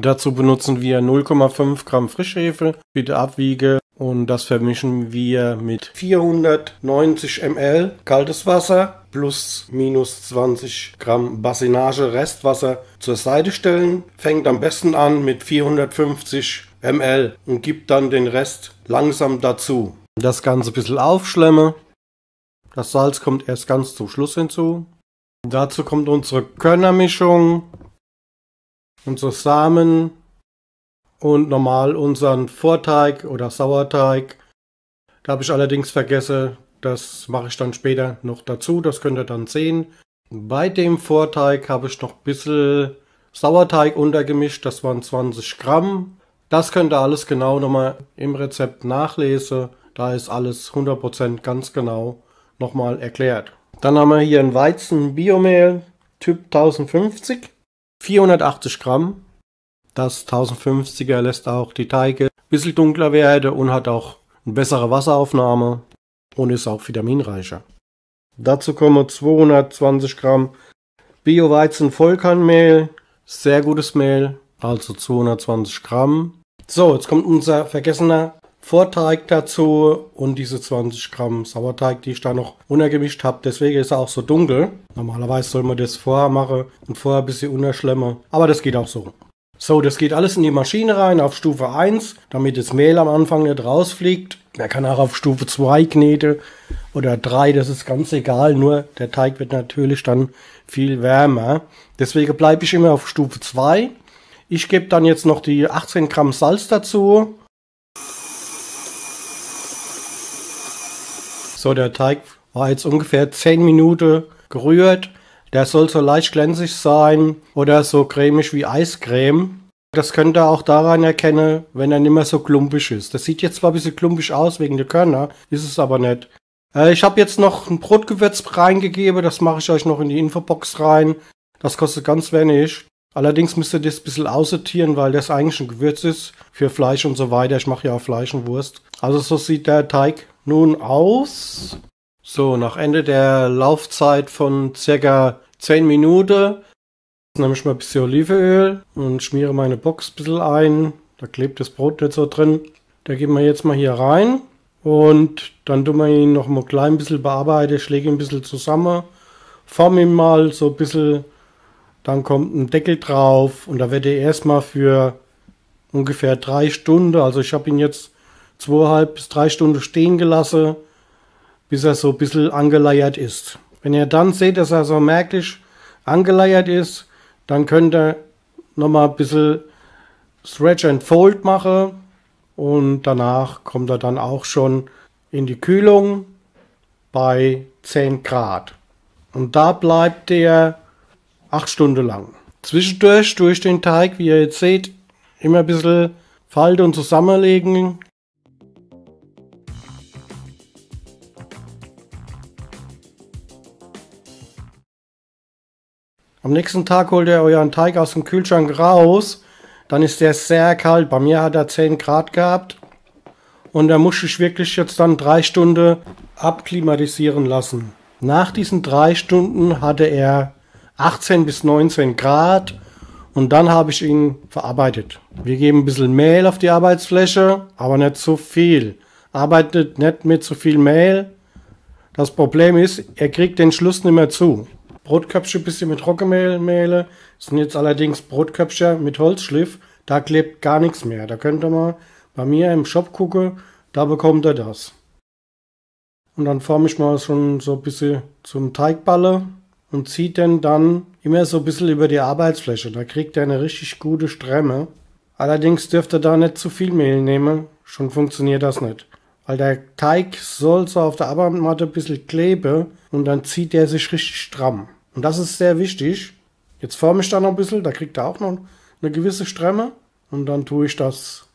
dazu benutzen wir 0,5 Gramm Frischhefe, bitte abwiege, und das vermischen wir mit 490 ml kaltes Wasser plus minus 20 Gramm Bassinage Restwasser zur Seite stellen. Fängt am besten an mit 450 ml und gibt dann den Rest langsam dazu. Das Ganze ein bisschen aufschlemmen. Das Salz kommt erst ganz zum Schluss hinzu. Dazu kommt unsere Körnermischung, unsere Samen und normal unseren Vorteig oder Sauerteig. Da habe ich allerdings vergessen, das mache ich dann später noch dazu, das könnt ihr dann sehen. Bei dem Vorteig habe ich noch ein bisschen Sauerteig untergemischt, das waren 20 Gramm. Das könnt ihr alles genau nochmal im Rezept nachlesen, da ist alles 100% ganz genau nochmal erklärt. Dann haben wir hier ein Weizen-Biomehl Typ 1050, 480 Gramm. Das 1050er lässt auch die Teige ein bisschen dunkler werden und hat auch eine bessere Wasseraufnahme und ist auch vitaminreicher. Dazu kommen 220 Gramm Bio-Weizen-Vollkornmehl, sehr gutes Mehl, also 220 Gramm. So, jetzt kommt unser vergessener Vorteig dazu und diese 20 Gramm Sauerteig, die ich da noch untergemischt habe. Deswegen ist er auch so dunkel. Normalerweise soll man das vorher machen und vorher ein bisschen unterschlemmen, aber das geht auch so. So, das geht alles in die Maschine rein auf Stufe 1, damit das Mehl am Anfang nicht rausfliegt. Man kann auch auf Stufe 2 kneten oder 3, das ist ganz egal, nur der Teig wird natürlich dann viel wärmer. Deswegen bleibe ich immer auf Stufe 2. Ich gebe dann jetzt noch die 18 Gramm Salz dazu. So, der Teig war jetzt ungefähr 10 Minuten gerührt. Der soll so leicht glänzig sein oder so cremig wie Eiscreme. Das könnt ihr auch daran erkennen, wenn er nicht mehr so klumpig ist. Das sieht jetzt zwar ein bisschen klumpig aus wegen der Körner, ist es aber nicht. Ich habe jetzt noch ein Brotgewürz reingegeben, das mache ich euch noch in die Infobox rein. Das kostet ganz wenig. Allerdings müsst ihr das ein bisschen aussortieren, weil das eigentlich ein Gewürz ist für Fleisch und so weiter. Ich mache ja auch Fleisch und Wurst. Also so sieht der Teig nun aus. So, nach Ende der Laufzeit von ca. 10 Minuten nehme ich mal ein bisschen Olivenöl und schmiere meine Box ein bisschen ein. Da klebt das Brot nicht so drin. Da geben wir jetzt mal hier rein und dann tun wir ihn noch mal ein klein bisschen bearbeiten. Schläge ihn ein bisschen zusammen, forme ihn mal so ein bisschen. Dann kommt ein Deckel drauf und da wird er erstmal für ungefähr 3 Stunden, also ich habe ihn jetzt 2,5 bis 3 Stunden stehen gelassen, bis er so ein bisschen angeleiert ist. Wenn ihr dann seht, dass er so merklich angeleiert ist, dann könnt ihr nochmal ein bisschen Stretch and Fold machen und danach kommt er dann auch schon in die Kühlung bei 10 Grad. Und da bleibt der 8 Stunden lang. Zwischendurch durch den Teig, wie ihr jetzt seht, immer ein bisschen falten und zusammenlegen. Am nächsten Tag holt ihr euren Teig aus dem Kühlschrank raus. Dann ist der sehr kalt. Bei mir hat er 10 Grad gehabt. Und da muss ich wirklich jetzt dann 3 Stunden abklimatisieren lassen. Nach diesen 3 Stunden hatte er 18 bis 19 Grad. Und dann habe ich ihn verarbeitet. Wir geben ein bisschen Mehl auf die Arbeitsfläche, aber nicht zu viel. Arbeitet nicht mit zu viel Mehl. Das Problem ist, er kriegt den Schluss nicht mehr zu. Brotköpfchen ein bisschen mit Trockenmehl mähle. Das sind jetzt allerdings Brotköpfchen mit Holzschliff. Da klebt gar nichts mehr. Da könnt ihr mal bei mir im Shop gucken. Da bekommt ihr das. Und dann forme ich mal schon so ein bisschen zum Teigballe und ziehe den dann immer so ein bisschen über die Arbeitsfläche. Da kriegt er eine richtig gute Strämme. Allerdings dürft ihr da nicht zu viel Mehl nehmen. Schon funktioniert das nicht. Weil der Teig soll so auf der Arbeitsmatte ein bisschen kleben und dann zieht er sich richtig stramm. Und das ist sehr wichtig. Jetzt forme ich da noch ein bisschen, da kriegt er auch noch eine gewisse Stremme. Und dann tue ich das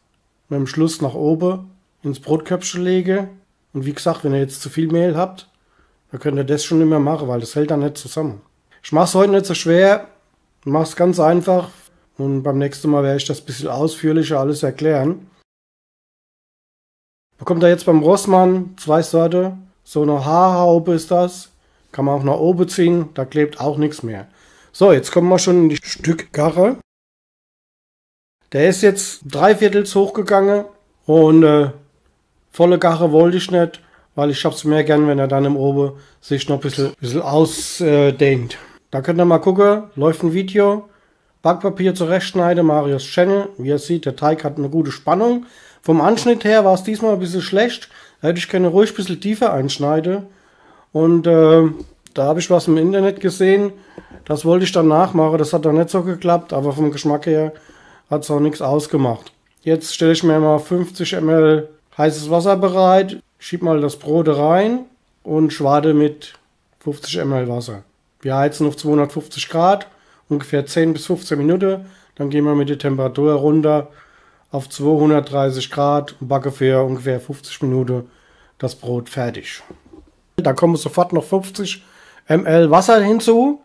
mit dem Schluss nach oben ins Brotköpfchen lege. Und wie gesagt, wenn ihr jetzt zu viel Mehl habt, dann könnt ihr das schon nicht mehr machen, weil das hält dann nicht zusammen. Ich mache es heute nicht so schwer, mache es ganz einfach. Und beim nächsten Mal werde ich das ein bisschen ausführlicher alles erklären. Bekommt ihr jetzt beim Rossmann 2 Sorten. So eine Haarhaube ist das. Kann man auch nach oben ziehen, da klebt auch nichts mehr. So, jetzt kommen wir schon in die Stückkarre. Der ist jetzt 3/4 hochgegangen und volle Gache wollte ich nicht, weil ich hab's mehr gern, wenn er dann im Oben sich noch ein bisschen ausdehnt. Da könnt ihr mal gucken, läuft ein Video. Backpapier zurechtschneiden, Marius Channel. Wie ihr seht, der Teig hat eine gute Spannung. Vom Anschnitt her war es diesmal ein bisschen schlecht. Da hätte ich gerne ruhig ein bisschen tiefer einschneiden. Und da habe ich was im Internet gesehen. Das wollte ich dann nachmachen. Das hat dann nicht so geklappt, aber vom Geschmack her hat es auch nichts ausgemacht. Jetzt stelle ich mir mal 50 ml heißes Wasser bereit. Schieb mal das Brot rein und schwade mit 50 ml Wasser. Wir heizen auf 250 Grad. Ungefähr 10 bis 15 Minuten, dann gehen wir mit der Temperatur runter auf 230 Grad und backe für ungefähr 50 Minuten das Brot fertig. Da kommen sofort noch 50 ml Wasser hinzu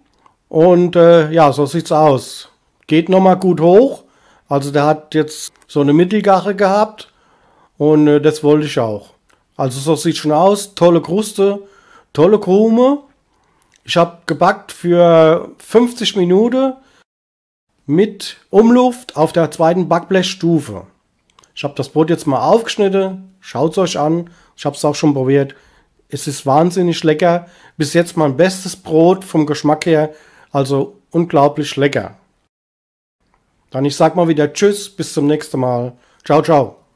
und ja, so sieht's aus. Geht nochmal gut hoch, also der hat jetzt so eine Mittelgache gehabt und das wollte ich auch. Also so sieht schon aus, tolle Kruste, tolle Krume. Ich habe gebackt für 50 Minuten mit Umluft auf der zweiten Backblechstufe. Ich habe das Brot jetzt mal aufgeschnitten. Schaut es euch an. Ich habe es auch schon probiert. Es ist wahnsinnig lecker. Bis jetzt mein bestes Brot vom Geschmack her. Also unglaublich lecker. Dann ich sag mal wieder Tschüss, bis zum nächsten Mal. Ciao, ciao.